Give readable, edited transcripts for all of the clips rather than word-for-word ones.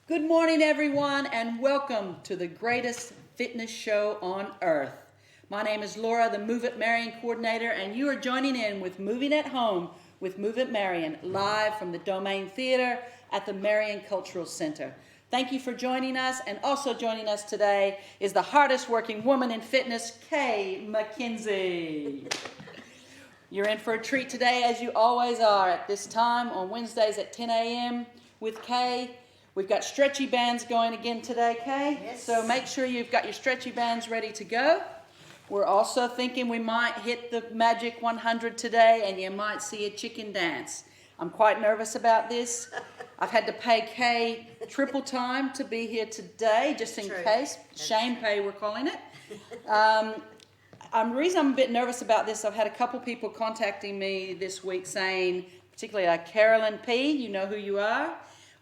Good morning, everyone, and welcome to the greatest fitness show on earth. My name is Laura, the Move It Marion coordinator, and you are joining in with Moving at Home with Move It Marion, live from the Domain Theater at the Marion Cultural Center. Thank you for joining us, and also joining us today is the hardest working woman in fitness, MacKenzie. You're in for a treat today, as you always are at this time on Wednesdays at 10 a.m. with Kay. We've got stretchy bands going again today, Kay. Yes. So make sure you've got your stretchy bands ready to go. We're also thinking we might hit the magic 100 today, and you might see a chicken dance. I'm quite nervous about this. I've had to pay Kay triple time to be here today, just in case. Shame pay, we're calling it. The reason I'm a bit nervous about this, I've had a couple people contacting me this week saying, particularly Carolyn P., you know who you are,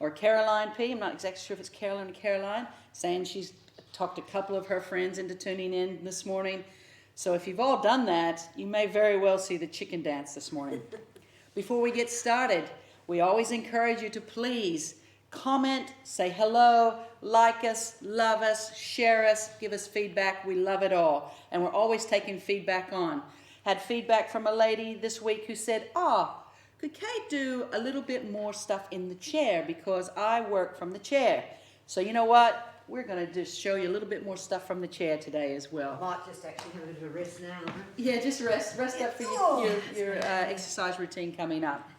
or Caroline P., I'm not exactly sure if it's Carolyn or Caroline, saying she's talked a couple of her friends into tuning in this morning. So if you've all done that, you may very well see the chicken dance this morning. Before we get started, we always encourage you to please comment, say hello, like us, love us, share us, give us feedback. We love it all. And we're always taking feedback on. Had feedback from a lady this week who said, could Kay do a little bit more stuff in the chair because I work from the chair. So you know what? We're going to just show you a little bit more stuff from the chair today as well. I might just actually have a bit of a rest now. Yeah, just rest up for your exercise routine coming up.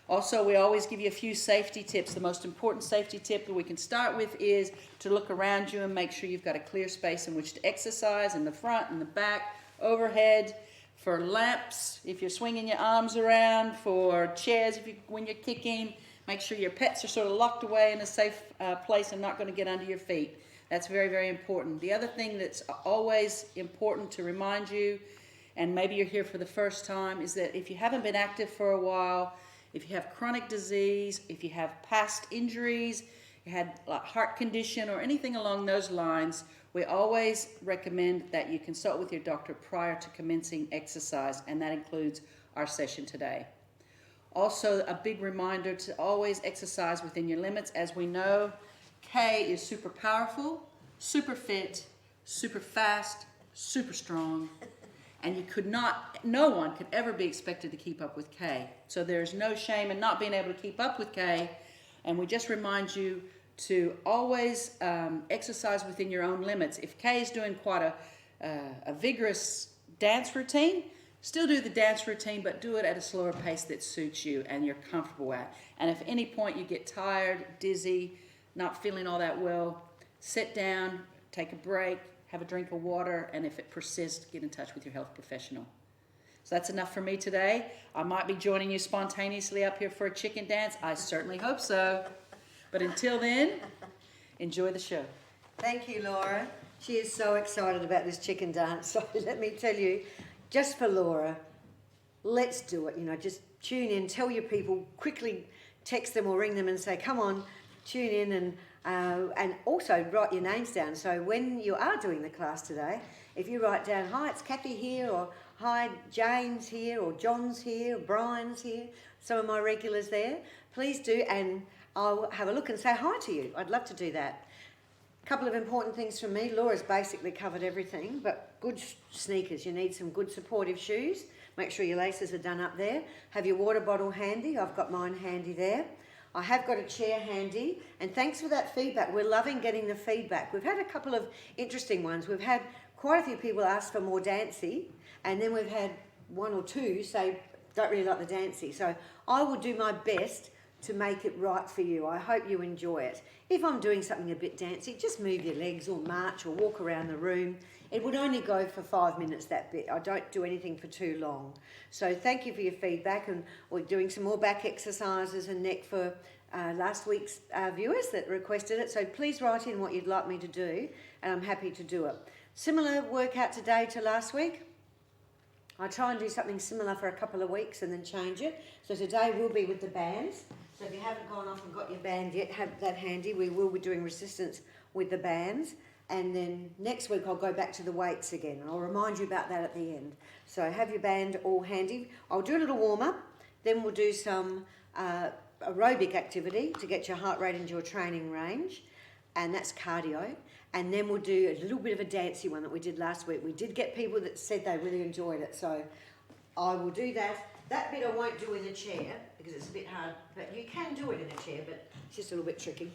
Also, we always give you a few safety tips. The most important safety tip that we can start with is to look around you and make sure you've got a clear space in which to exercise in the front, in the back, overhead, for lamps, if you're swinging your arms around, for chairs when you're kicking. Make sure your pets are sort of locked away in a safe place and not going to get under your feet. That's very, very important. The other thing that's always important to remind you, and maybe you're here for the first time, is that if you haven't been active for a while, if you have chronic disease, if you have past injuries, you had a heart condition or anything along those lines, we always recommend that you consult with your doctor prior to commencing exercise, and that includes our session today. Also, a big reminder to always exercise within your limits. As we know, Kay is super powerful, super fit, super fast, super strong, and no one could ever be expected to keep up with Kay. So there's no shame in not being able to keep up with Kay, and we just remind you to always exercise within your own limits. If Kay is doing quite a vigorous dance routine, still do the dance routine, but do it at a slower pace that suits you and you're comfortable at. And if at any point you get tired, dizzy, not feeling all that well, sit down, take a break, have a drink of water, and if it persists, get in touch with your health professional. So that's enough for me today. I might be joining you spontaneously up here for a chicken dance. I certainly hope so. But until then, enjoy the show. Thank you, Laura. She is so excited about this chicken dance. So let me tell you, just for Laura, let's do it. Just tune in, tell your people, quickly text them or ring them and say, come on, tune in, and also write your names down. So when you are doing the class today, if you write down, hi, it's Kathy here, or hi, Jane's here, or John's here, or Brian's here, some of my regulars there, please do, and I'll have a look and say hi to you. I'd love to do that. A couple of important things from me. Laura's basically covered everything, but good sneakers. You need some good supportive shoes. Make sure your laces are done up there. Have your water bottle handy. I've got mine handy there. I have got a chair handy, and thanks for that feedback. We're loving getting the feedback. We've had a couple of interesting ones. We've had quite a few people ask for more dancey, and then we've had one or two say, don't really like the dancey. So I will do my best to make it right for you. I hope you enjoy it. If I'm doing something a bit dancey, just move your legs or march or walk around the room. It would only go for 5 minutes, that bit. I don't do anything for too long. So thank you for your feedback, and we're doing some more back exercises and neck for last week's viewers that requested it. So please write in what you'd like me to do, and I'm happy to do it. Similar workout today to last week. I try and do something similar for a couple of weeks and then change it. So today will be with the bands. So if you haven't gone off and got your band yet, have that handy. We will be doing resistance with the bands. And then next week I'll go back to the weights again. And I'll remind you about that at the end. So have your band all handy. I'll do a little warm up. Then we'll do some aerobic activity to get your heart rate into your training range, and that's cardio. And then we'll do a little bit of a dancey one that we did last week. We did get people that said they really enjoyed it, so I will do that. That bit I won't do in a chair because it's a bit hard, but you can do it in a chair, but it's just a little bit tricky.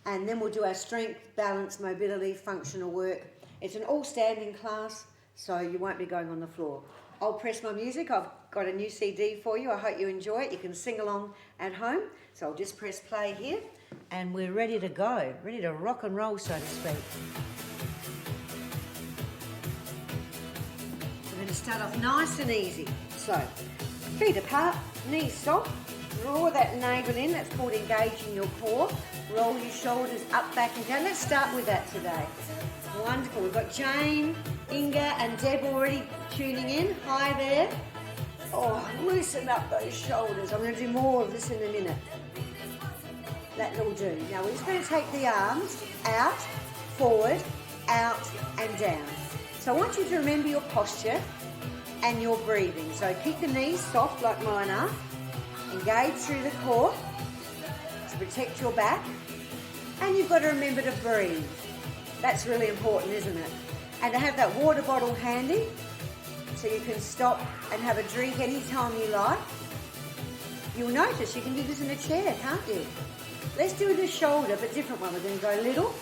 And then we'll do our strength, balance, mobility, functional work. It's an all-standing class, so you won't be going on the floor. I'll press my music. I've got a new CD for you. I hope you enjoy it. You can sing along at home. So I'll just press play here, and we're ready to go, ready to rock and roll, so to speak. We're going to start off nice and easy. So, feet apart, knees soft, draw that navel in. That's called engaging your core. Roll your shoulders up, back and down. Let's start with that today. Wonderful. We've got Jane, Inga and Deb already tuning in. Hi there. Oh, loosen up those shoulders. I'm going to do more of this in a minute. That will do. Now we're just going to take the arms out, forward, out and down. So I want you to remember your posture and your breathing. So keep the knees soft like mine are. Engage through the core to protect your back. And you've got to remember to breathe. That's really important, isn't it? And to have that water bottle handy so you can stop and have a drink anytime you like. You'll notice you can do this in a chair, can't you? Let's do the shoulder, but different one. We're going to go little,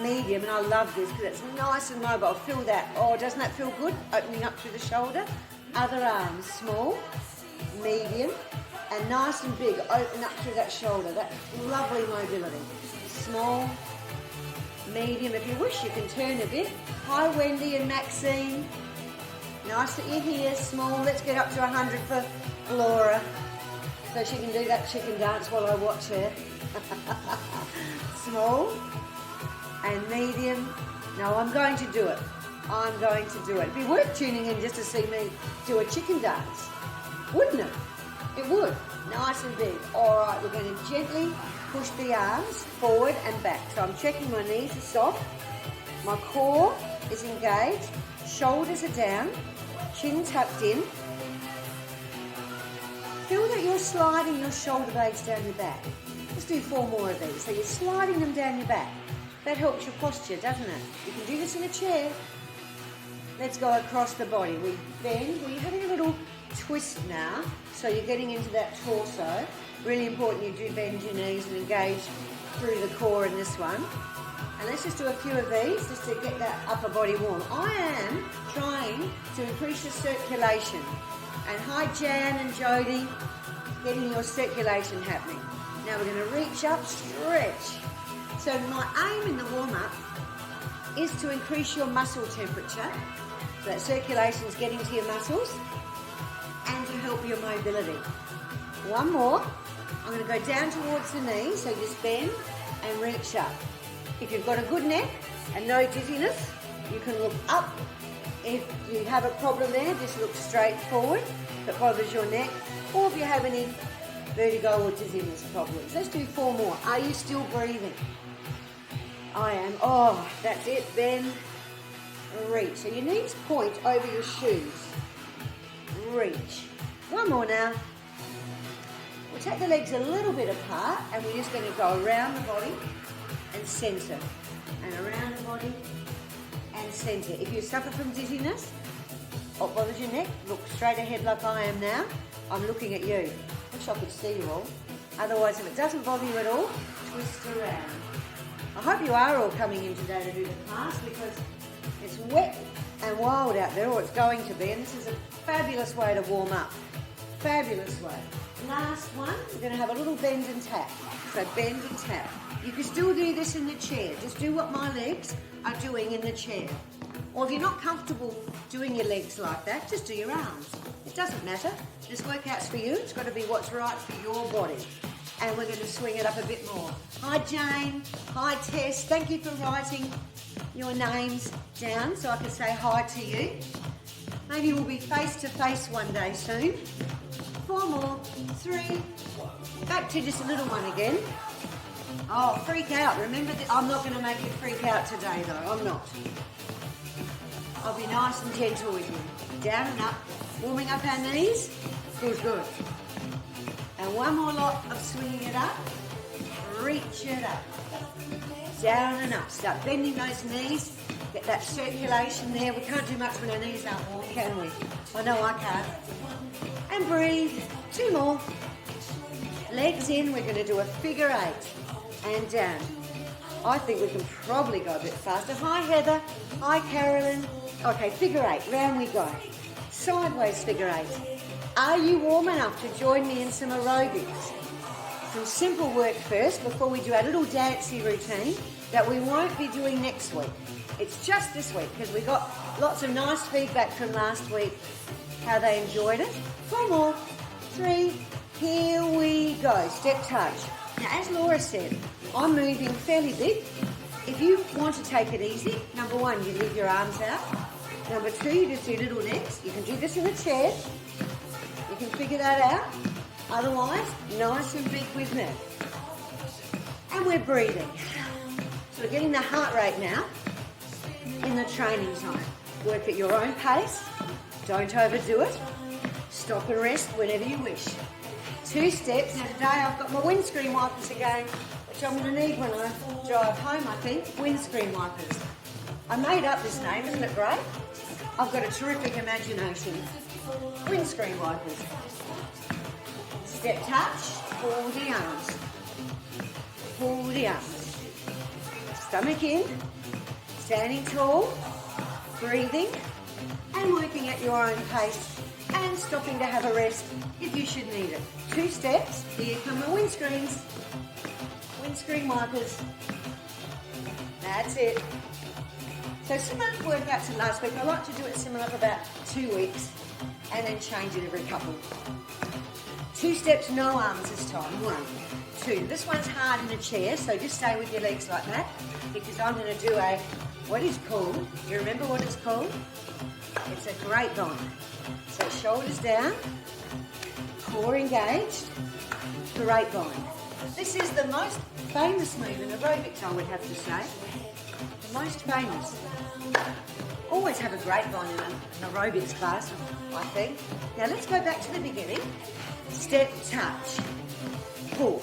medium, and I love this because it's nice and mobile. Feel that. Oh, doesn't that feel good? Opening up through the shoulder. Other arms, small, medium, and nice and big. Open up through that shoulder. That lovely mobility. Small, medium. If you wish, you can turn a bit. Hi, Wendy and Maxine. Nice that you're here. Small. Let's get up to 100 for Laura, so she can do that chicken dance while I watch her. Small and medium. No, I'm going to do it. I'm going to do it. It'd be worth tuning in just to see me do a chicken dance, wouldn't it? It would. Nice and big. All right, we're going to gently push the arms forward and back. So I'm checking my knees are soft. My core is engaged. Shoulders are down. Chin tucked in. Feel that you're sliding your shoulder blades down your back. Let's do 4 more of these. So you're sliding them down your back. That helps your posture, doesn't it? You can do this in a chair. Let's go across the body. We bend. We're having a little twist now. So you're getting into that torso. Really important you do bend your knees and engage through the core in this one. And let's just do a few of these just to get that upper body warm. I am trying to increase your circulation. And hi Jan and Jody, getting your circulation happening. Now we're going to reach up, stretch. So my aim in the warm-up is to increase your muscle temperature. So that circulation is getting to your muscles and to help your mobility. One more. I'm going to go down towards the knee, so just bend and reach up. If you've got a good neck and no dizziness, you can look up. If you have a problem there, just look straight forward if it bothers your neck, or if you have any vertigo or dizziness problems. Let's do 4 more. Are you still breathing? I am. Oh, that's it. Bend, reach. So your knees point over your shoes. Reach. One more now. We'll take the legs a little bit apart and we're just going to go around the body and centre. And around the body and centre. If you suffer from dizziness or bothers your neck, look straight ahead like I am now. I'm looking at you. Wish I could see you all. Otherwise, if it doesn't bother you at all, twist around. I hope you are all coming in today to do the class because it's wet and wild out there, or it's going to be, and this is a fabulous way to warm up. Fabulous way. Last one, we're going to have a little bend and tap. So bend and tap. You can still do this in the chair. Just do what my legs are doing in the chair. Or if you're not comfortable doing your legs like that, just do your arms. It doesn't matter. This workout's for you. It's got to be what's right for your body. And we're going to swing it up a bit more. Hi Jane. Hi Tess. Thank you for writing your names down so I can say hi to you. Maybe we'll be face to face one day soon. 4 more. 3. Back to just a little one again. Oh, freak out. Remember that I'm not going to make you freak out today though. I'm not. I'll be nice and gentle with you. Down and up. Warming up our knees. Feels good. And one more lot of swinging it up. Reach it up. Down and up. Start bending those knees. Get that circulation there. We can't do much when our knees aren't warm, can we? I know I can't. And breathe. 2 more. Legs in. We're going to do a figure 8. And down. I think we can probably go a bit faster. Hi, Heather. Hi, Carolyn. Okay, figure 8. Round we go. Sideways figure 8. Are you warm enough to join me in some aerobics? Some simple work first before we do our little dancey routine that we won't be doing next week. It's just this week because we got lots of nice feedback from last week, how they enjoyed it. 4 more. 3. Here we go. Step touch. Now, as Laura said, I'm moving fairly big. If you want to take it easy, number 1, you leave your arms out. Number 2, you just do little legs. You can do this in a chair. You can figure that out. Otherwise, nice and big with me. And we're breathing. So we're getting the heart rate now in the training zone. Work at your own pace. Don't overdo it. Stop and rest whenever you wish. 2 steps. Now today I've got my windscreen wipers again, which I'm going to need when I drive home, I think. Windscreen wipers. I made up this name, isn't it great? I've got a terrific imagination. Windscreen wipers. Step touch. Pull the arms. Pull the arms. Stomach in. Standing tall. Breathing. And working at your own pace. And stopping to have a rest if you should need it. 2 steps. Here come the windscreens. Windscreen wipers. That's it. So similar workout to last week. I like to do it similar for about 2 weeks and then change it every couple. 2 steps, no arms this time. 1, 2. This one's hard in a chair, so just stay with your legs like that because I'm going to do what is called, do you remember what it's called? It's a grapevine. So shoulders down, core engaged, grapevine. This is the most famous move in aerobics, I would have to say. The most famous. Always have a grapevine in an aerobics class, I think. Now let's go back to the beginning. Step, touch, pull.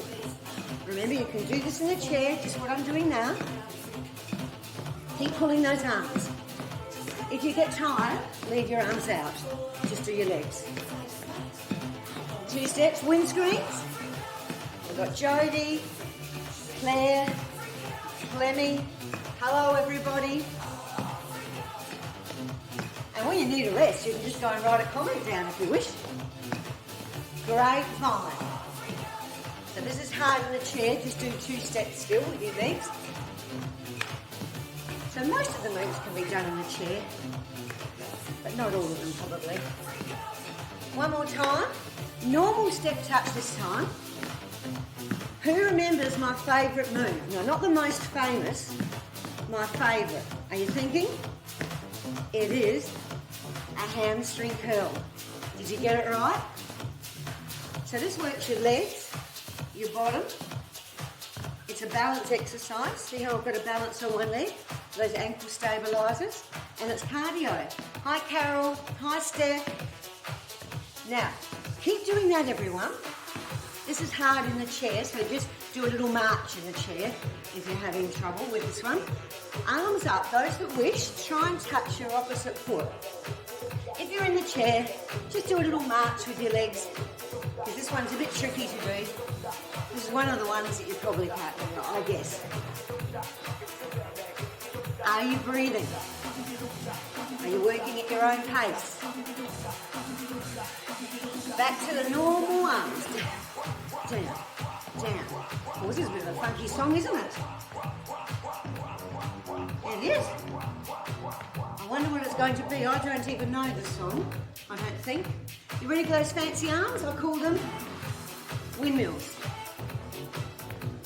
Remember, you can do this in the chair, just what I'm doing now. Keep pulling those arms. If you get tired, leave your arms out. Just do your legs. 2 steps, windscreens. We've got Jodie, Claire, Clemmy. Hello, everybody. And when you need a rest, you can just go and write a comment down if you wish. Grapevine. So this is hard in the chair. Just do 2 steps still with your legs. So most of the moves can be done in the chair, but not all of them probably. One more time. Normal step touch this time. Who remembers my favourite move? No, not the most famous, my favourite. Are you thinking? It is a hamstring curl. Did you get it right? So this works your legs, your bottom. It's a balance exercise. See how I've got a balance on one leg? Those ankle stabilisers. And it's cardio. Hi Carol. Hi Steph. Now, keep doing that everyone. This is hard in the chair, so just do a little march in the chair if you're having trouble with this one. Arms up. Those that wish, try and touch your opposite foot. If you're in the chair, just do a little march with your legs, because this one's a bit tricky to do. This is one of the ones that you probably can't do, I guess. Are you breathing? Are you working at your own pace? Back to the normal arms. Down, down. Oh, this is a bit of a funky song, isn't it? It is. I wonder what it's going to be. I don't even know the song, I don't think. You ready for those fancy arms? I call them windmills.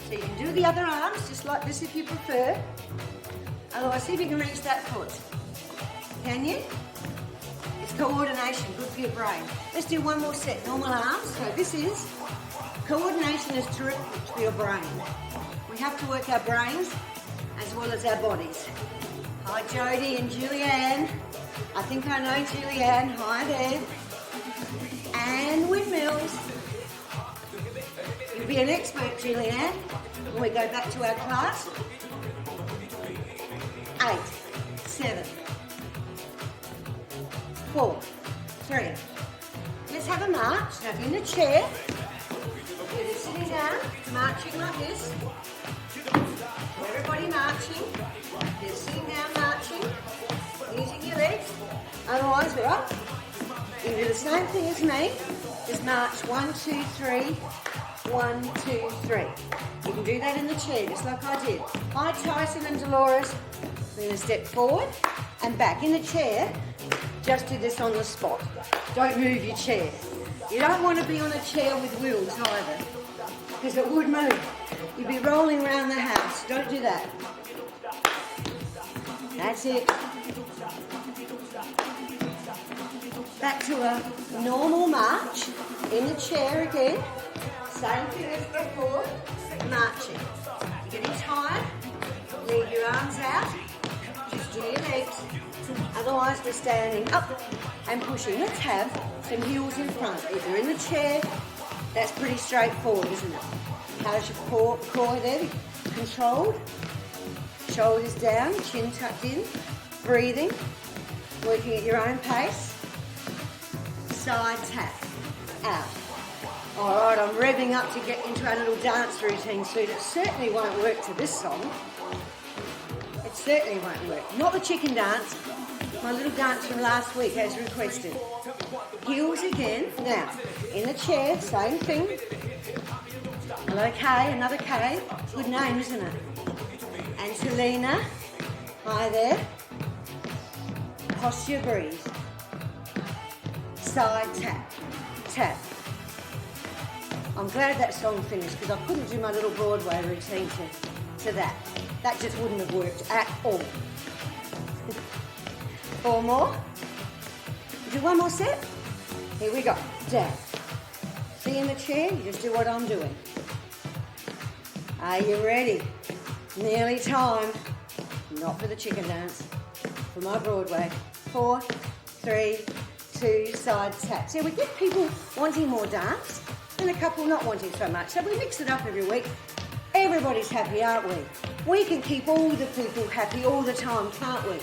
So you can do the other arms just like this if you prefer. Otherwise, see if you can reach that foot. Can you? It's coordination, good for your brain. Let's do one more set, normal arms. So this is, coordination is terrific for your brain. We have to work our brains as well as our bodies. Hi Jodie and Julianne. I think I know Julianne. Hi there. And windmills. You'll be an expert, Julianne, when we go back to our class. 8, 7, 4, 3. Let's have a march. Now, if you're in a chair, you're sitting down, marching like this. Everybody marching. You're sitting down, marching, using your legs. Otherwise, we're up. You do the same thing as me. Just march 1, 2, 3. 1, 2, 3. You can do that in the chair, just like I did. Hi, Tyson and Dolores. We're going to step forward and back. In the chair, just do this on the spot. Don't move your chair. You don't want to be on a chair with wheels either, because it would move. You'd be rolling around the house. Don't do that. That's it. Back to a normal march. In the chair again. Same thing as before. Marching. You're getting tired. Leave your arms out. Just do your legs. Otherwise, we're standing up and pushing. Let's have some heels in front. If you're in the chair, that's pretty straightforward, isn't it? How's your core there? Controlled. Shoulders down, chin tucked in. Breathing. Working at your own pace. Side tap. Out. All right, I'm revving up to get into our little dance routine soon. It certainly won't work to this song. It certainly won't work. Not the chicken dance. My little dance from last week as requested. Heels again. Now, in the chair, same thing. Hello, Kay, another Kay. Good name, isn't it? Angelina. Hi there. Posture, breathe. Side tap. Tap. I'm glad that song finished because I couldn't do my little Broadway routine to that. That just wouldn't have worked at all. 4 more. Do 1 more set. Here we go. Down. See in the chair? You just do what I'm doing. Are you ready? Nearly time. Not for the chicken dance. For my Broadway. 4, 3, 2, side tap. So we get people wanting more dance and a couple not wanting so much. So we mix it up every week. Everybody's happy, aren't we? We can keep all the people happy all the time, can't we?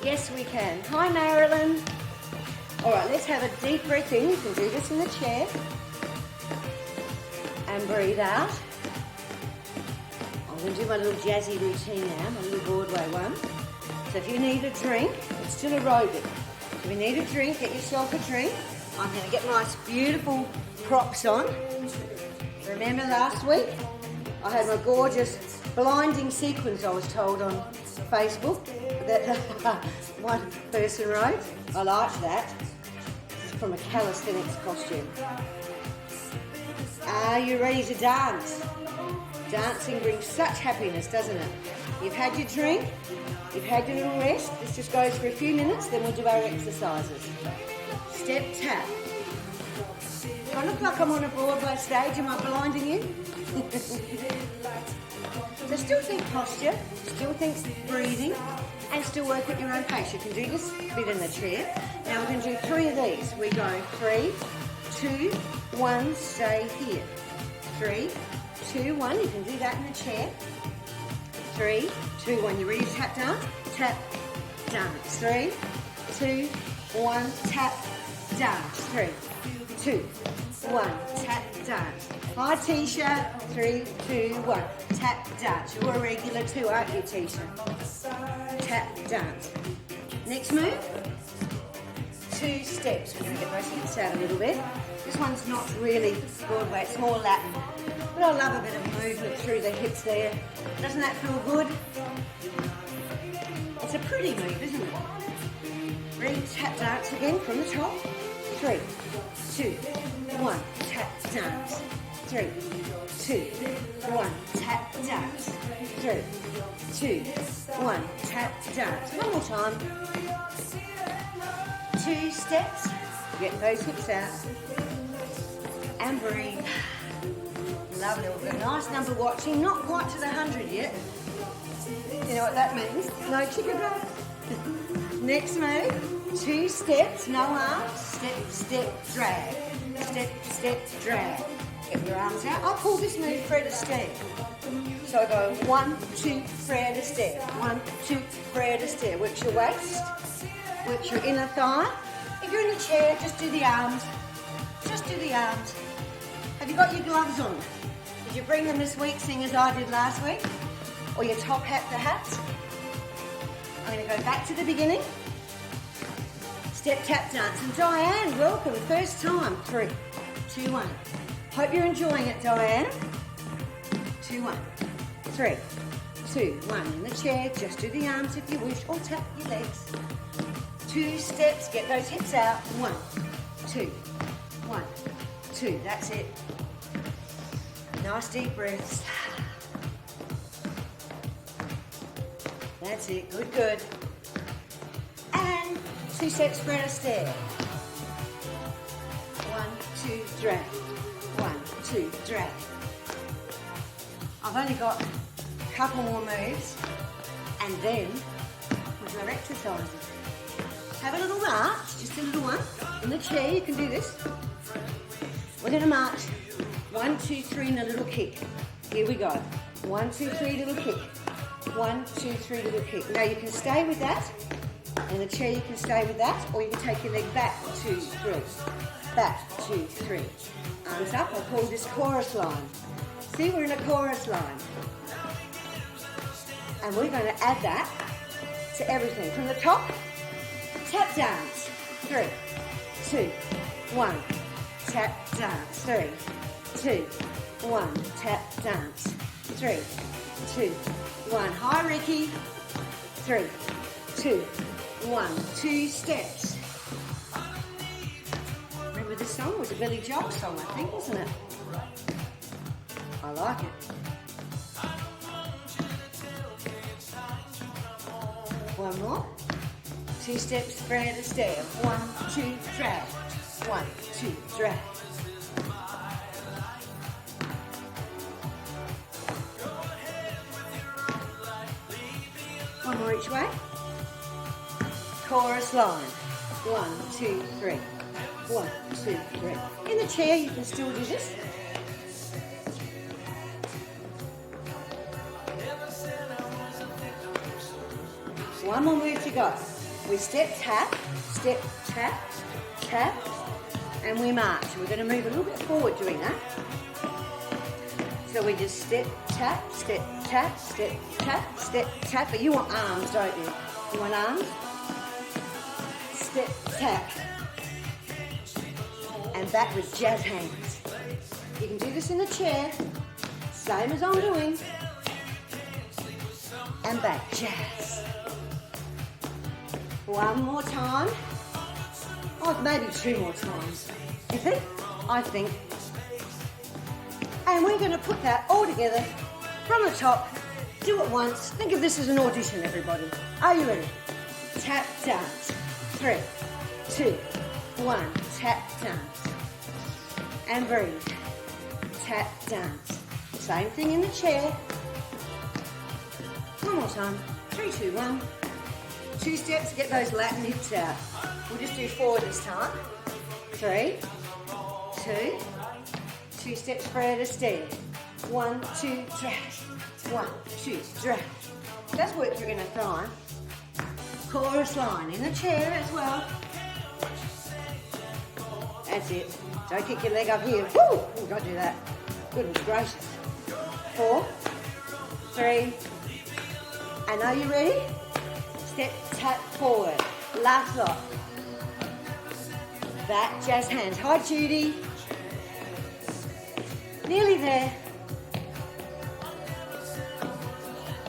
Yes, we can. Hi, Marilyn. All right, let's have a deep breath in. You can do this in the chair. And breathe out. I'm going to do my little jazzy routine now, my little Broadway one. So if you need a drink, it's still aerobic. If you need a drink, get yourself a drink. I'm going to get my beautiful props on. Remember last week? I had my gorgeous blinding sequins, I was told on Facebook, that one person wrote. I liked that. This is from a calisthenics costume. Are you ready to dance? Dancing brings such happiness, doesn't it? You've had your drink, you've had your little rest. This just goes for a few minutes, then we'll do our exercises. Step tap. Do I look like I'm on a Broadway stage? Am I blinding you? So still think posture, still think breathing, and still work at your own pace. You can do this bit in the chair. Now we're going to do 3 of these. We go 3, 2, 1, stay here. 3, 2, 1. You can do that in the chair. 3, 2, 1. You ready to tap dance? Tap, dance. 3, 2, 1. Tap, dance. 3, 2, 1. Tap, dance. Hi, Tisha. 3, 2, 1. Tap, dance. You're a regular too, aren't you, Tisha? Tap, dance. Next move. 2 steps. We're going to get those hips out a little bit. This one's not really Broadway, it's more Latin. But I love a bit of movement through the hips there. Doesn't that feel good? It's a pretty move, isn't it? Ready to tap dance again from the top. 3, 2, 1. Tap dance. 3, 2, 1. Tap dance. 3, 2, 1. Tap dance. One more time. 2 steps. Get those hips out. And breathe. Lovely. We've got a nice number watching. Not quite to the 100 yet. You know what that means? No chicken dance. Next move. 2 steps. No arms. Step, step, drag. Step, step, drag. Get your arms out. I call this move Fred Astaire. So go 1, 2, Fred Astaire. 1, 2, Fred Astaire. Work your waist. Work your inner thigh. If you're in a chair, just do the arms. Just do the arms. Have you got your gloves on? Did you bring them this week, seeing as I did last week? Or your top hat perhaps? I'm going to go back to the beginning. Step tap dance. And Diane, welcome. First time. 3, 2, 1. Hope you're enjoying it, Diane. 2, 1. 3, 2, 1. In the chair, just do the arms if you wish, or tap your legs. 2 steps, get those hips out. 1, 2, 1, 2. That's it. Nice deep breaths. That's it. Good, good. And 2 steps, Fred Astaire. 1, 2, drag. 1, 2, drag. I've only got a couple more moves, and then with our exercises. Have a little march, just a little one. In the chair, you can do this. We're going to march 1, 2, 3, and a little kick. Here we go. 1, 2, 3, little kick. 1, 2, 3, little kick. Now you can stay with that. In the chair, you can stay with that, or you can take your leg back. 2, 3. Back. 2, 3. Arms up. I call this chorus line. See, we're in a chorus line. And we're going to add that to everything. From the top, tap dance. 3, 2, 1. Tap dance. 3, 2, 1. Tap dance. 3, 2, 1. Hi, Ricky. 3, 2, 1. 2 steps. Remember this song? It was a Billy Joel song, I think, wasn't it? I like it. One more. 2 steps, Fred Astaire. 1, 2, drag. 1, 2, drag. One more each way. Chorus line. 1, 2, 3. 1, 2, 3. In the chair, you can still do this. One more move to go. We step, tap, tap, and we march. We're going to move a little bit forward doing that. So we just step, tap, step, tap, step, tap, step, tap. But you want arms, don't you? You want arms? Step, tap. And back with jazz hands. You can do this in the chair, same as I'm doing. And back, jazz. One more time. Oh, maybe 2 more times. You think? I think. And we're going to put that all together from the top. Do it once. Think of this as an audition, everybody. Are you ready? Tap, dance. 3, 2, 1. Tap, dance. And breathe. Tap, dance. Same thing in the chair. One more time. 3, 2, 1. 2 steps, get those Latin hips out. We'll just do 4 this time. 3, 2, 2 steps, Fred Astaire. 1, 2, drag. 1, 2, drag. That's work your inner thigh. Chorus line in the chair as well. That's it. Don't kick your leg up here. Woo! Oh, don't do that. Goodness gracious. 4, 3, and are you ready? Step, tap, forward. Last lot. Back, jazz hands. Hi, Judy. Nearly there.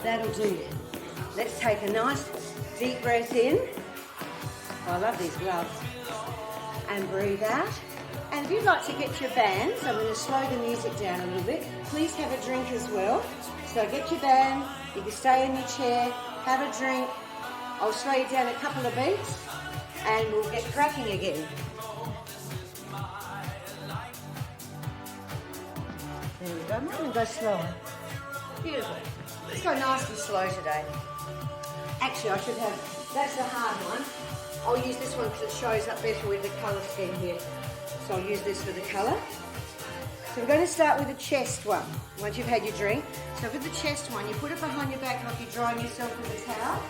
That'll do. Let's take a nice deep breath in. I love these gloves. And breathe out. And if you'd like to get your bands, I'm going to slow the music down a little bit. Please have a drink as well. So get your band. You can stay in your chair, have a drink. I'll slow you down a couple of beats and we'll get cracking again. There we go. I'm going to go slower. Beautiful. Let's go nice and slow today. Actually, I should have, that's the hard one. I'll use this one because it shows up better with the colour scheme here. So I'll use this for the colour. So we're going to start with the chest one, once you've had your drink. So with the chest one, you put it behind your back like you're drying yourself with a towel.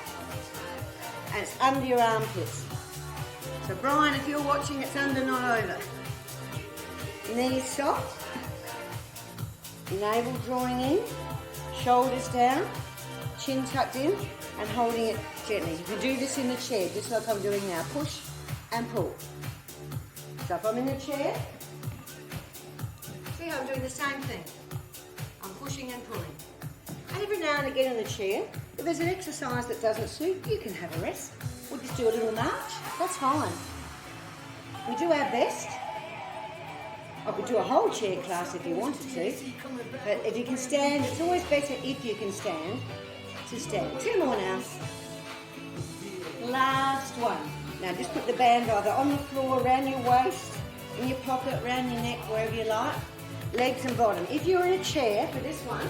And it's under your armpits. So Brian, if you're watching, it's under, not over. Knees soft. Navel drawing in. Shoulders down. Chin tucked in. And holding it gently. You can do this in the chair, just like I'm doing now. Push and pull. So if I'm in the chair, see how I'm doing the same thing. I'm pushing and pulling. And every now and again in the chair, if there's an exercise that doesn't suit, you can have a rest. We'll just do a little march. That's fine. We do our best. I could do a whole chair class if you wanted to. But if you can stand, it's always better if you can stand to stand. 2 more now. Last one. Now just put the band either on the floor, around your waist, in your pocket, around your neck, wherever you like. Legs and bottom. If you're in a chair for this one,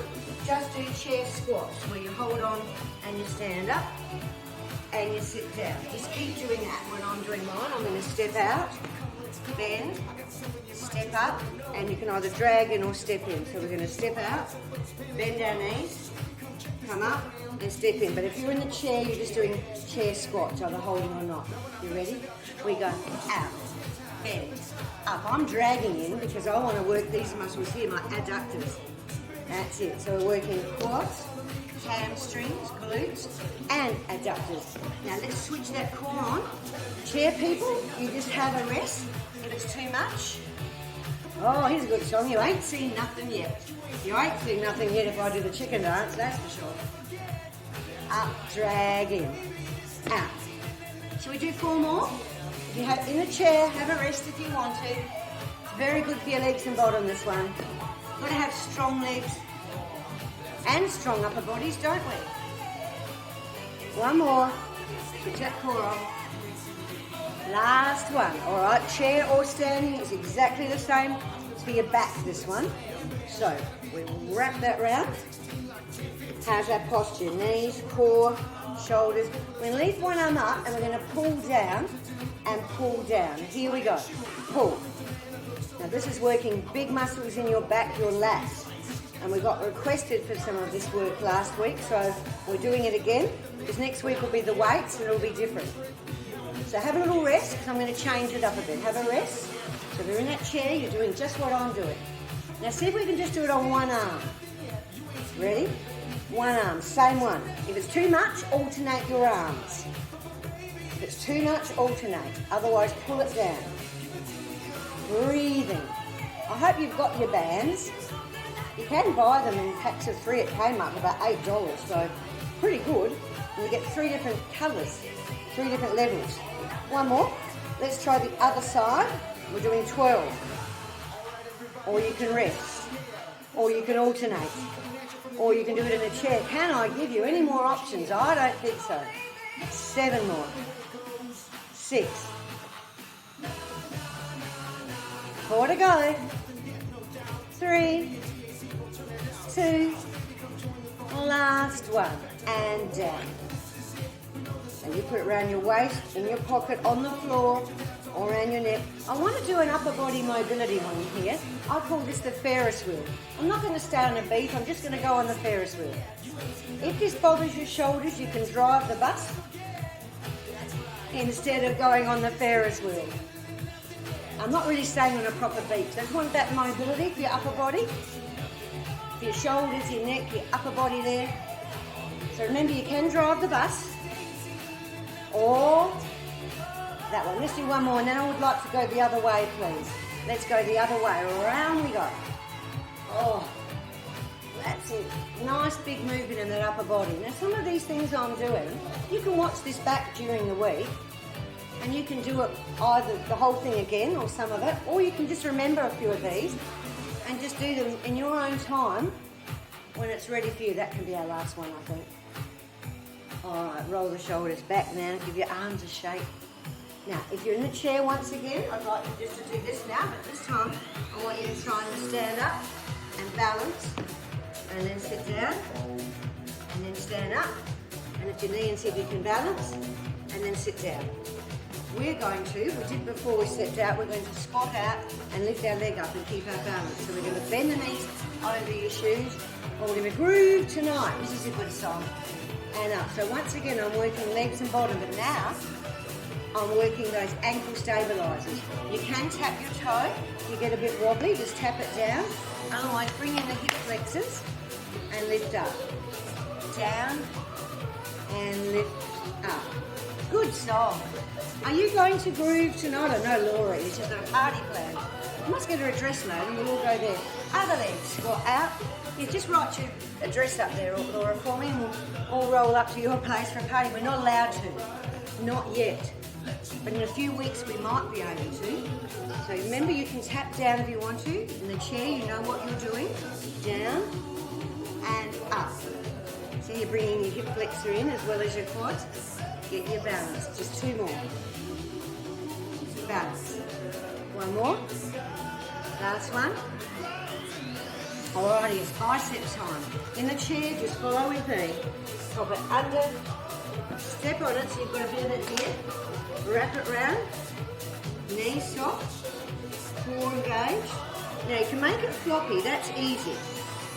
just do chair squats where you hold on and you stand up and you sit down. Just keep doing that. When I'm doing mine, I'm going to step out, bend, step up, and you can either drag in or step in. So we're going to step out, bend our knees, come up and step in. But if you're in the chair, you're just doing chair squats, either holding or not. You ready? We go out, bend, up. I'm dragging in because I want to work these muscles here, my adductors. That's it. So we're working quads, hamstrings, glutes, and adductors. Now let's switch that core on. Chair people, you just have a rest. If it's too much, oh, here's a good song. You ain't seen nothing yet. You ain't seen nothing yet if I do the chicken dance, that's for sure. Up, drag in, out. Shall we do 4 more? If you have in the chair, have a rest if you want to. It's very good for your legs and bottom, this one. You've got to have strong legs and strong upper bodies, don't we? 1 more. Switch that core on. Last one. All right, chair or standing, it's exactly the same. It's for your back, this one. So we wrap that round. How's our posture? Knees, core, shoulders. We're going to lift one arm up and we're going to pull down and pull down. Here we go. Pull. Now this is working big muscles in your back, your lats. And we got requested for some of this work last week, so we're doing it again. Because next week will be the weights and it'll be different. So have a little rest, because I'm going to change it up a bit. Have a rest. So if you're in that chair, you're doing just what I'm doing. Now see if we can just do it on one arm. Ready? One arm, same one. If it's too much, alternate your arms. If it's too much, alternate. Otherwise, pull it down. Breathing. I hope you've got your bands. You can buy them in packs of 3 at Kmart, about $8, so pretty good. And you get 3 different colours, 3 different levels. 1 more. Let's try the other side. We're doing 12. Or you can rest. Or you can alternate. Or you can do it in a chair. Can I give you any more options? I don't think so. 7 more. 6. 4 to go. 3. 2. Last one. And down. And you put it around your waist, in your pocket, on the floor, or around your neck. I want to do an upper body mobility one here. I call this the Ferris wheel. I'm not going to stay on a beat, I'm just going to go on the Ferris wheel. If this bothers your shoulders, you can drive the bus instead of going on the Ferris wheel. I'm not really staying on a proper beat. So I just want that mobility for your upper body, for your shoulders, your neck, your upper body there. So remember, you can drive the bus, or that one. Let's do 1 more, and then I would like to go the other way, please. Let's go the other way. Around we go. Oh, that's it. Nice big movement in that upper body. Now, some of these things I'm doing, you can watch this back during the week, and you can do it either the whole thing again, or some of it, or you can just remember a few of these, and just do them in your own time when it's ready for you. That can be our last one, I think. All right, roll the shoulders back now, give your arms a shake. Now, if you're in the chair once again, I'd like you just to do this now, but this time I want you to try and stand up and balance, and then sit down, and then stand up, and lift your knee and see if you can balance, and then sit down. we did before we stepped out, we're going to squat out and lift our leg up and keep our balance. So we're going to bend the knees over your shoes, or we're going to groove tonight. This is a good song. And up. So once again, I'm working legs and bottom, but now I'm working those ankle stabilizers. You can tap your toe. If you get a bit wobbly, just tap it down. Otherwise, bring in the hip flexors and lift up. Down and lift up. Good song. Are you going to groove tonight? I know Laura is. She's got a party plan. You must get her a dress made and we'll all go there. Other legs, squat out. Yeah, just write your address up there, Laura, for me, and we'll all roll up to your place for a party. We're not allowed to. Not yet. But in a few weeks we might be able to. So remember, you can tap down if you want to. In the chair, you know what you're doing. Down and up. So you're bringing your hip flexor in as well as your quads. Get your balance. Just 2 more. Balance. 1 more. Last one. Alrighty, it's bicep time. In the chair, just follow with me. Pop it under. Step on it so you've got a bit of it here. Wrap it round. Knees soft. Core engaged. Now you can make it floppy, that's easy.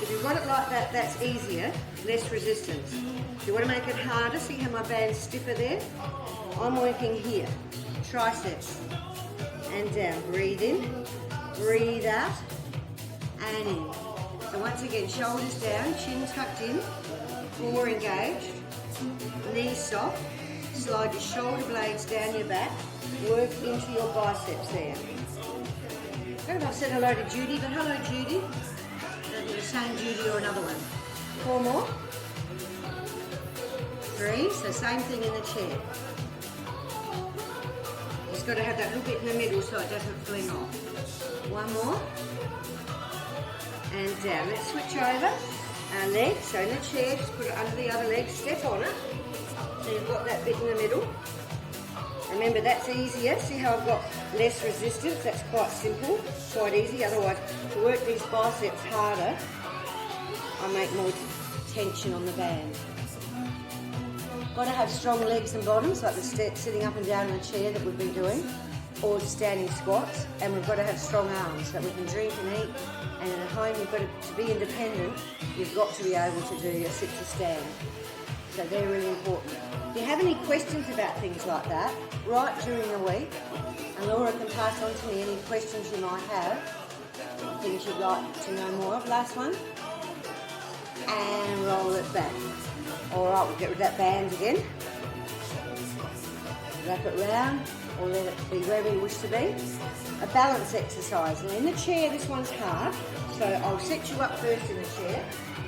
If you've got it like that, that's easier, less resistance. If you want to make it harder, see how my band's stiffer there? I'm working here. Triceps. And down. Breathe in. Breathe out. And in. So once again, shoulders down, chin tucked in. Core engaged. Knees soft. Slide your shoulder blades down your back. Work into your biceps there. I don't know if I've said hello to Judy, but hello Judy. Either the same Judy or another one. 4 more. 3, so same thing in the chair. Just got to have that little bit in the middle so it doesn't fling off. 1 more. And down. Let's switch over our legs. So in the chair, just put it under the other leg, step on it. So you've got that bit in the middle. Remember, that's easier. See how I've got less resistance? That's quite simple, quite easy. Otherwise, to work these biceps harder, I make more tension on the band. Got to have strong legs and bottoms, like the sitting up and down in the chair that we've been doing, or standing squats. And we've got to have strong arms so that we can drink and eat. And at home, you've got to be independent. You've got to be able to do a sit to stand. So they're really important. If you have any questions about things like that, write during the week, and Laura can pass on to me any questions you might have, things you'd like to know more of. Last one. And roll it back. All right, we'll get rid of that band again. Wrap it round, or let it be wherever you wish to be. A balance exercise. And in the chair, this one's hard, so I'll set you up first in the chair.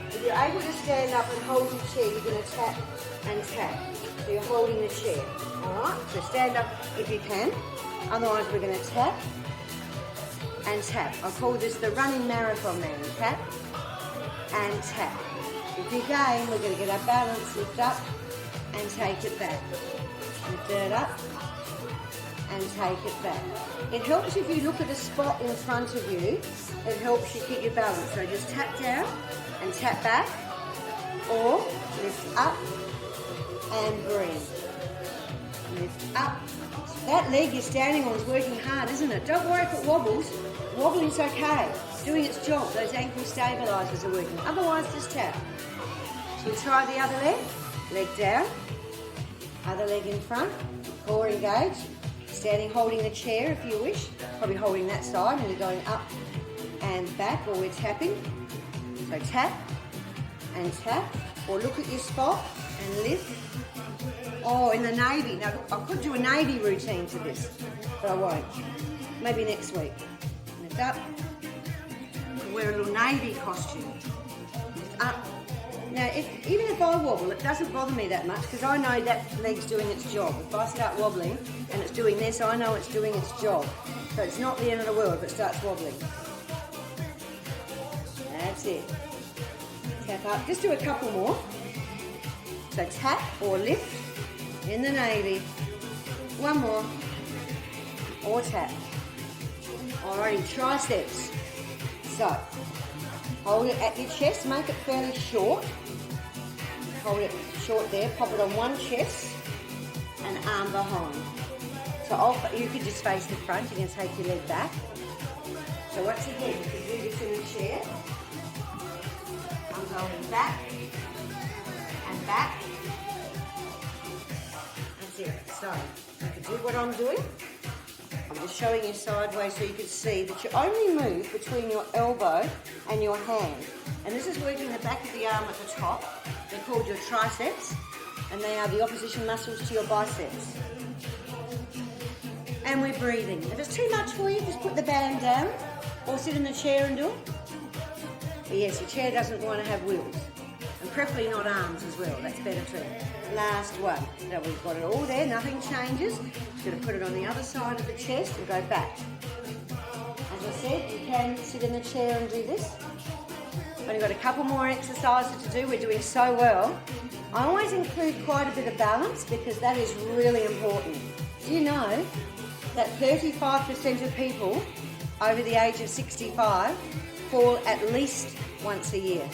If you're able to stand up and hold your chair, you're going to tap and tap. So you're holding the chair, all right? So stand up if you can. Otherwise, we're going to tap and tap. I call this the running marathon man. Tap and tap. If you game, we're going to get our balance, lift up and take it back. Lift it up and take it back. It helps if you look at a spot in front of you. It helps you keep your balance. So just tap down and tap back, or lift up and breathe. Lift up. That leg you're standing on is working hard, isn't it? Don't worry if it wobbles. Wobbling's okay. It's doing its job. Those ankle stabilizers are working. Otherwise, just tap. So we'll try the other leg. Leg down. Other leg in front. Core engaged. Standing, holding the chair if you wish. Probably holding that side, and you're going up and back, or we're tapping. So tap and tap, or look at your spot and lift. Oh, in the navy. Now, I could do a navy routine to this, but I won't. Maybe next week. Lift up. Wear a little navy costume. Lift up. Now, even if I wobble, it doesn't bother me that much because I know that leg's doing its job. If I start wobbling and it's doing this, I know it's doing its job. So it's not the end of the world if it starts wobbling. That's it. Tap up. Just do a couple more. So tap or lift in the navy. 1 more. Or tap. Alrighty, triceps. So, hold it at your chest. Make it fairly short. Hold it short there. Pop it on one chest and arm behind. So you could just face the front. You can take your leg back. So once again, you can do this in a chair. I'm going back and back. That's it. So you can do what I'm doing. I'm just showing you sideways so you can see that you only move between your elbow and your hand. And this is working the back of the arm at the top. They're called your triceps, and they are the opposition muscles to your biceps. And we're breathing. If it's too much for you, just put the band down or sit in the chair and do it. But yes, your chair doesn't want to have wheels. And preferably not arms as well, that's better too. Last one. So we've got it all there, nothing changes. Just going to put it on the other side of the chest and go back. As I said, you can sit in the chair and do this. Only got a couple more exercises to do, we're doing so well. I always include quite a bit of balance because that is really important. Do you know that 35% of people over the age of 65 fall at least once a year?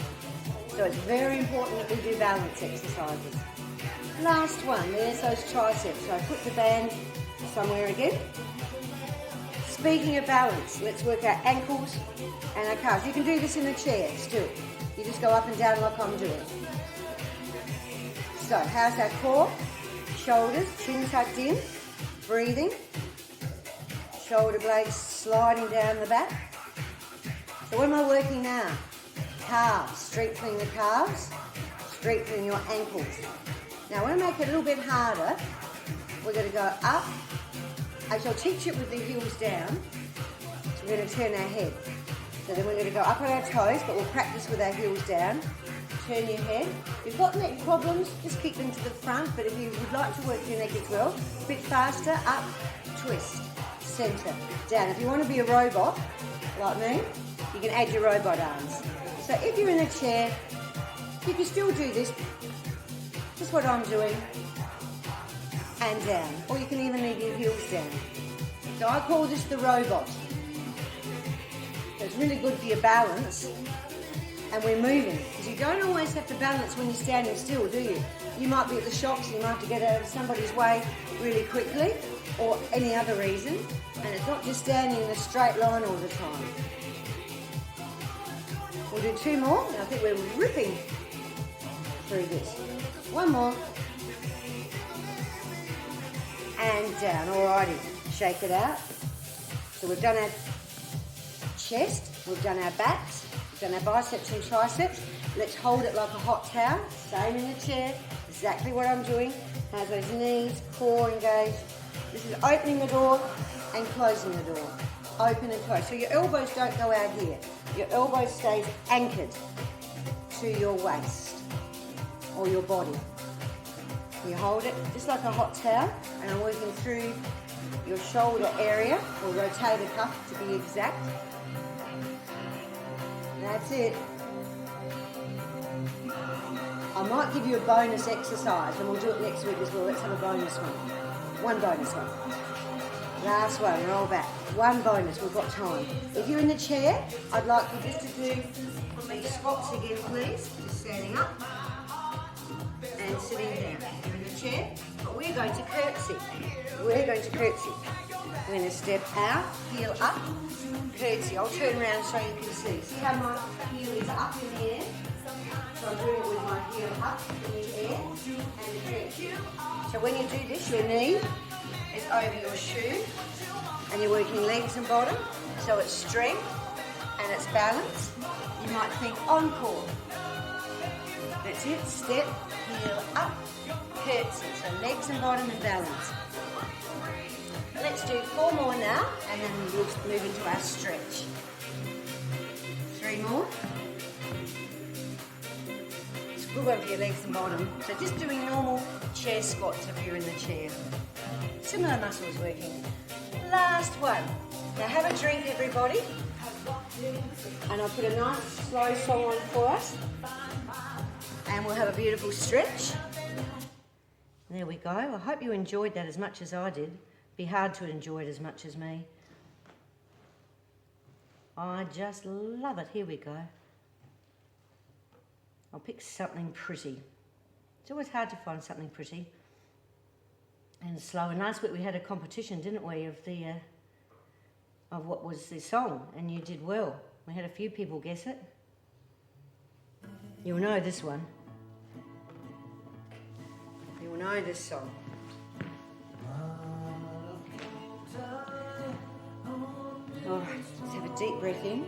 So it's very important that we do balance exercises. Last one, there's those triceps. So I put the band somewhere again. Speaking of balance, let's work our ankles and our calves. You can do this in a chair still. You just go up and down like I'm doing. So how's our core? Shoulders, chin tucked in, breathing. Shoulder blades sliding down the back. So what am I working now? Calves, strengthening the calves, strengthening your ankles. Now I want to make it a little bit harder. We're going to go up. Actually, I'll teach it with the heels down. So we're going to turn our head. So then we're going to go up on our toes, but we'll practice with our heels down. Turn your head. If you've got neck problems, just keep them to the front, but if you would like to work your neck as well, a bit faster, up, twist, centre, down. If you want to be a robot, like me, you can add your robot arms. So if you're in a chair, you can still do this, just what I'm doing, and down. Or you can even leave your heels down. So I call this the robot. So it's really good for your balance. And we're moving. Because you don't always have to balance when you're standing still, do you? You might be at the shops and you might have to get out of somebody's way really quickly, or any other reason. And it's not just standing in a straight line all the time. We'll do two more, and I think we're ripping through this. One more. And down, alrighty. Shake it out. So we've done our chest, we've done our backs, we've done our biceps and triceps. Let's hold it like a hot towel. Same in the chair, exactly what I'm doing. Have those knees, core engaged. This is opening the door and closing the door. Open and close. So your elbows don't go out here. Your elbow stays anchored to your waist or your body. You hold it just like a hot towel, and I'm working through your shoulder area, or rotator cuff to be exact. That's it. I might give you a bonus exercise, and we'll do it next week as well. Let's have a bonus one. One bonus one. Last one, roll back. One bonus, we've got time. If you're in the chair, I'd like you just to do these squats again, please. Just standing up and sitting down. You're in the chair, but we're going to curtsy. We're going to curtsy. We're going to step out, heel up, curtsy. I'll turn around so you can see. See how my heel is up in the air? So I'm doing it with my heel up in the air and curtsy. So when you do this, your knee is over your shoe and you're working legs and bottom. So it's strength and it's balance. You might think encore. That's it, step, heel up, curtsy. So legs and bottom and balance. Let's do 4 more now, and then we'll move into our stretch. 3 more. It's a good one for your legs and bottom. So just doing normal chair squats if you're in the chair. Similar muscles working. Last one. Now have a drink, everybody. And I'll put a nice slow song on for us. And we'll have a beautiful stretch. There we go. I hope you enjoyed that as much as I did. Be hard to enjoy it as much as me. I just love it. Here we go. I'll pick something pretty. It's always hard to find something pretty. and slow. And last week we had a competition, didn't we, of what was the song, and you did well. We had a few people guess it. You'll know this one. You'll know this song. All right, let's have a deep breath in.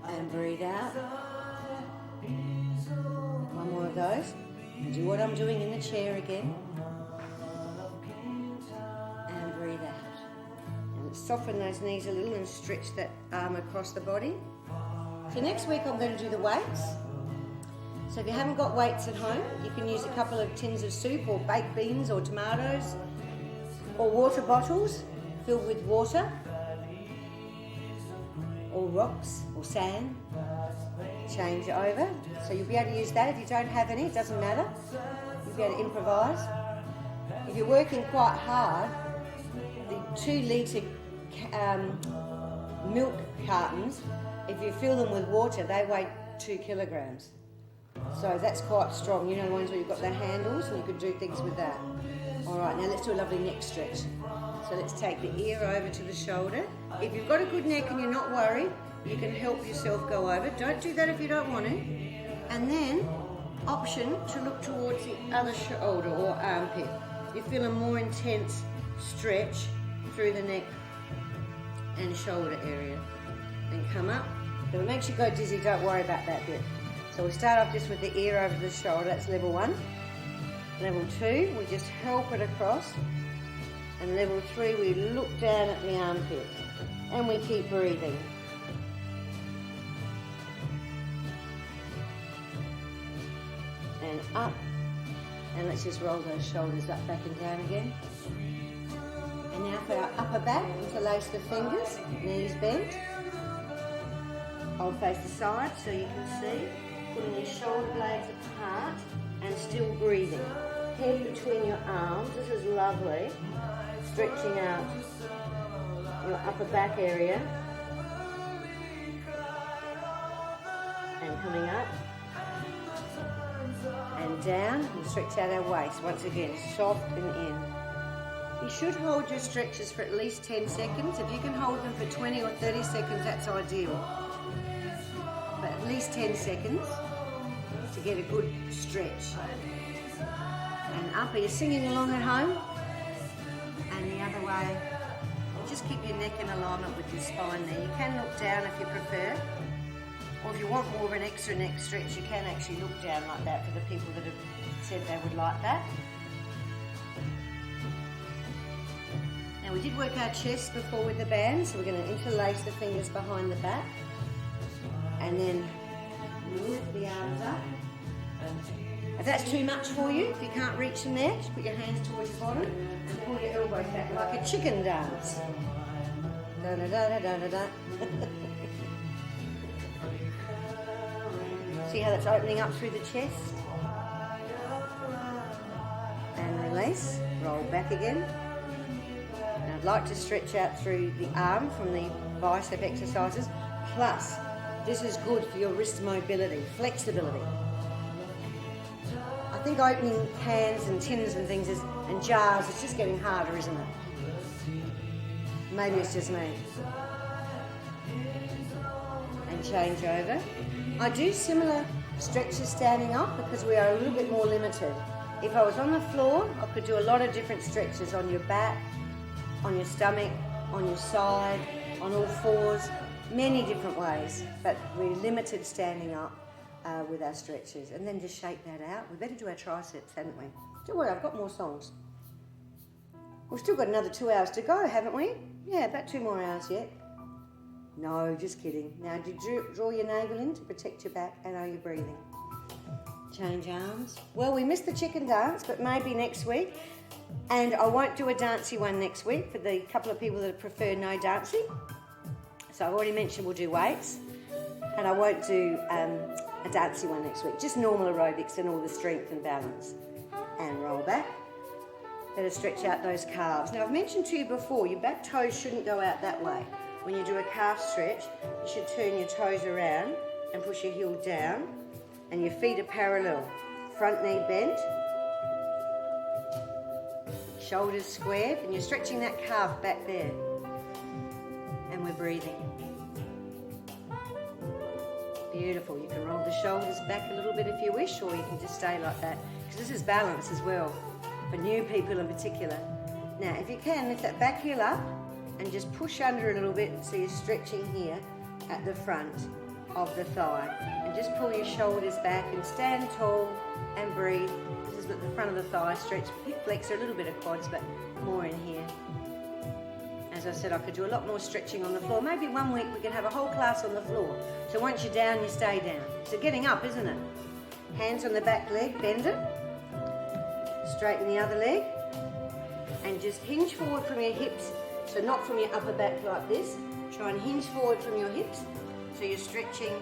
And breathe out. One more of those. And do what I'm doing in the chair again. And breathe out. And soften those knees a little and stretch that arm across the body. So next week I'm going to do the weights. So if you haven't got weights at home, you can use a couple of tins of soup or baked beans or tomatoes or water bottles filled with water or rocks or sand. Change it over. So you'll be able to use that. If you don't have any, it doesn't matter. You'll be able to improvise. If you're working quite hard, the 2 litre milk cartons, if you fill them with water, they weigh 2 kilograms. So that's quite strong. You know the ones where you've got the handles and you could do things with that. All right, now let's do a lovely neck stretch. So let's take the ear over to the shoulder. If you've got a good neck and you're not worried, you can help yourself go over. Don't do that if you don't want to. And then, option to look towards the other shoulder or armpit. You feel a more intense stretch through the neck and shoulder area. Then come up. If it makes you go dizzy, don't worry about that bit. So we'll start off just with the ear over the shoulder. That's level 1. Level 2, we just help it across. And level 3, we look down at the armpit. And we keep breathing. And up. And let's just roll those shoulders up, back and down again. And now for our upper back, interlace the fingers, knees bent. I'll face the side so you can see. Putting your shoulder blades apart and still breathing. Head between your arms, this is lovely. Stretching out your upper back area. And coming up. And down, and stretch out our waist. Once again, soft and in. You should hold your stretches for at least 10 seconds. If you can hold them for 20 or 30 seconds, that's ideal. But at least 10 seconds to get a good stretch. And up, are you singing along at home? And the other way, just keep your neck in alignment with your spine there. You can look down if you prefer. Or if you want more of an extra neck stretch, you can actually look down like that for the people that have said they would like that. Now we did work our chest before with the band, so we're going to interlace the fingers behind the back. And then lift the arms up. If that's too much for you, if you can't reach them there, just put your hands towards your bottom and pull your elbows back like a chicken dance. Da da da da da da. See how that's opening up through the chest? And release. Roll back again. And I'd like to stretch out through the arm from the bicep exercises. Plus, this is good for your wrist mobility, flexibility. I think opening cans and tins and things and jars is just getting harder, isn't it? Maybe it's just me. And change over. I do similar stretches standing up because we are a little bit more limited. If I was on the floor, I could do a lot of different stretches on your back, on your stomach, on your side, on all fours, many different ways. But we're limited standing up with our stretches. And then just shake that out. We better do our triceps, haven't we? Don't worry, I've got more songs. We've still got another 2 hours to go, haven't we? Yeah, about 2 more hours yet. No, just kidding. Now, do you draw your navel in to protect your back, and are you breathing? Change arms. Well, we missed the chicken dance, but maybe next week. And I won't do a dancey one next week for the couple of people that prefer no dancing. So I've already mentioned we'll do weights. And I won't do a dancey one next week. Just normal aerobics and all the strength and balance. And roll back. Better stretch out those calves. Now, I've mentioned to you before, your back toes shouldn't go out that way. When you do a calf stretch, you should turn your toes around and push your heel down, and your feet are parallel. Front knee bent, shoulders squared, and you're stretching that calf back there. And we're breathing. Beautiful. You can roll the shoulders back a little bit if you wish, or you can just stay like that, because this is balance as well, for new people in particular. Now, if you can, lift that back heel up and just push under a little bit, so you're stretching here at the front of the thigh. And just pull your shoulders back and stand tall and breathe. This is at the front of the thigh, stretch, hip flexor, a little bit of quads, but more in here. As I said, I could do a lot more stretching on the floor. Maybe one week we can have a whole class on the floor. So once you're down, you stay down. So getting up, isn't it? Hands on the back leg, bend it. Straighten the other leg. And just hinge forward from your hips. So not from your upper back like this. Try and hinge forward from your hips. So you're stretching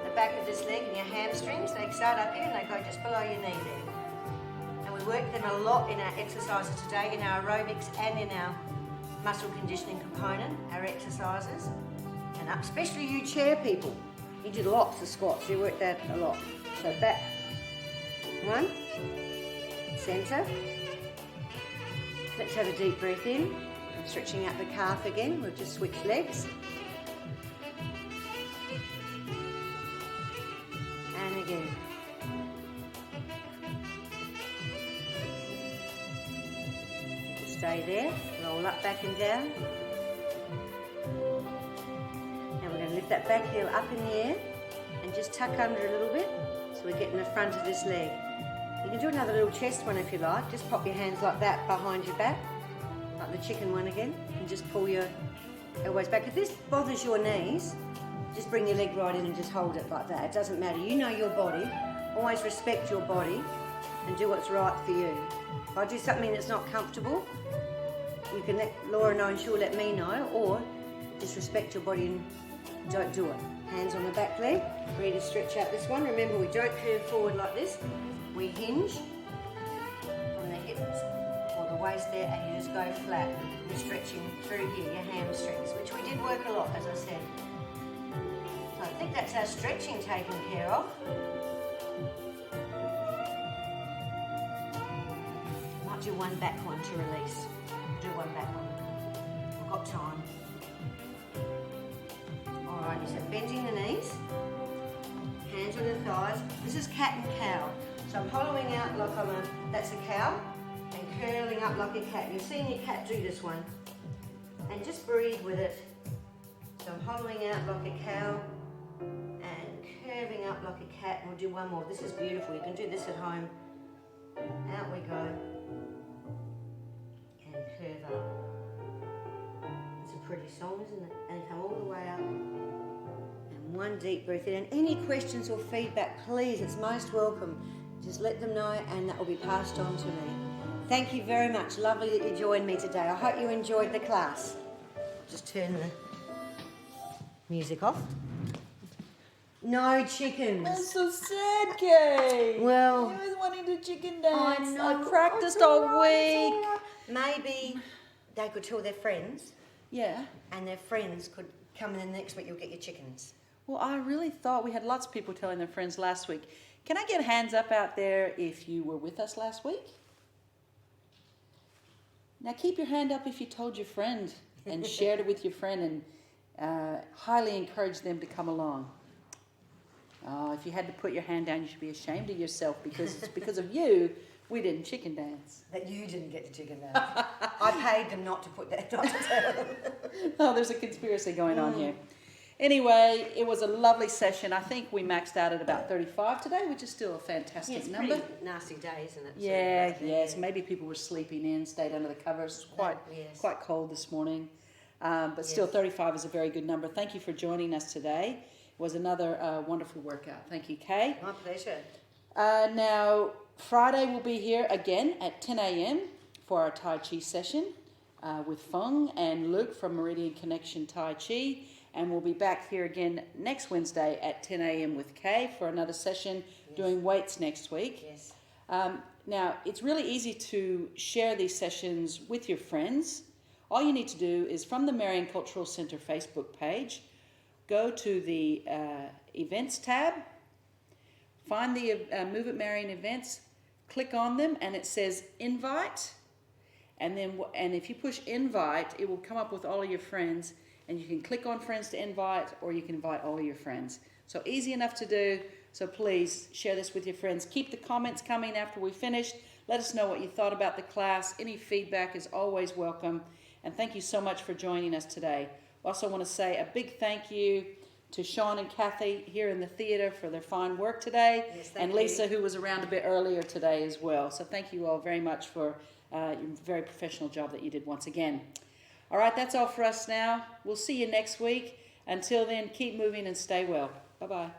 the back of this leg and your hamstrings. They start up here and they go just below your knee there. And we work them a lot in our exercises today, in our aerobics and in our muscle conditioning component, our exercises. And up, especially you chair people. You did lots of squats, you worked that a lot. So back, one, center. Let's have a deep breath in. I'm stretching out the calf again, we'll just switch legs. And again. Stay there, roll up, back and down. Now we're going to lift that back heel up in the air and just tuck under a little bit, so we're getting the front of this leg. You can do another little chest one if you like. Just pop your hands like that behind your back, like the chicken one again, and just pull your elbows back. If this bothers your knees, just bring your leg right in and just hold it like that. It doesn't matter. You know your body. Always respect your body and do what's right for you. If I do something that's not comfortable, you can let Laura know and she'll let me know, or just respect your body and don't do it. Hands on the back leg, ready to stretch out this one. Remember, we don't curve forward like this. We hinge from the hips or the waist there, and you just go flat. You're stretching through here, your hamstrings, which we did work a lot, as I said. So I think that's our stretching taken care of. Might do one back one to release. Do one back one. I've got time. Alrighty, so bending the knees, hands on the thighs. This is cat and cow. So I'm hollowing out like that's a cow, and curling up like a cat. You've seen your cat do this one. And just breathe with it. So I'm hollowing out like a cow and curving up like a cat. And we'll do one more. This is beautiful. You can do this at home. Out we go. And curve up. It's a pretty song, isn't it? And come all the way up. And one deep breath in. And any questions or feedback, please, it's most welcome. Just let them know and that will be passed on to me. Thank you very much. Lovely that you joined me today. I hope you enjoyed the class. Just turn the music off. No chickens. That's so sad, Kay. Well, I was wanting to chicken dance. I know. I practiced all week. Maybe they could tell their friends, Yeah. and their friends could come in the next week. You'll get your chickens. Well, I really thought we had lots of people telling their friends last week. Can I get hands up out there if you were with us last week? Now keep your hand up if you told your friend and shared it with your friend, and highly encourage them to come along. Oh, if you had to put your hand down, you should be ashamed of yourself, because it's because of you we didn't chicken dance. That you didn't get the chicken dance. I paid them not to put that, not to tell them. Oh, there's a conspiracy going on here. Anyway, it was a lovely session. I think we maxed out at about 35 today, which is still a fantastic It's number. pretty nasty day, isn't it? Yeah, So, yes. Maybe people were sleeping in, stayed under the covers. It's quite cold this morning. But still, 35 is a very good number. Thank you for joining us today. It was another wonderful workout. Thank you, Kay. My pleasure. Now, Friday we'll be here again at 10 a.m. for our Tai Chi session with Feng and Luke from Meridian Connection Tai Chi. And we'll be back here again next Wednesday at 10 a.m. with Kay for another session doing weights next week. Yes. Now, it's really easy to share these sessions with your friends. All you need to do is, from the Marion Cultural Center Facebook page, go to the events tab, find the Move It Marion events, click on them, and it says invite. and and if you push invite, it will come up with all of your friends, and you can click on friends to invite, or you can invite all of your friends. So easy enough to do. So please share this with your friends. Keep the comments coming after we finish. Let us know what you thought about the class. Any feedback is always welcome. And thank you so much for joining us today. I also want to say a big thank you to Sean and Kathy here in the theater for their fine work today. Yes, and Lisa, who was around a bit earlier today as well. So thank you all very much for your very professional job that you did once again. All right, that's all for us now. We'll see you next week. Until then, keep moving and stay well. Bye-bye.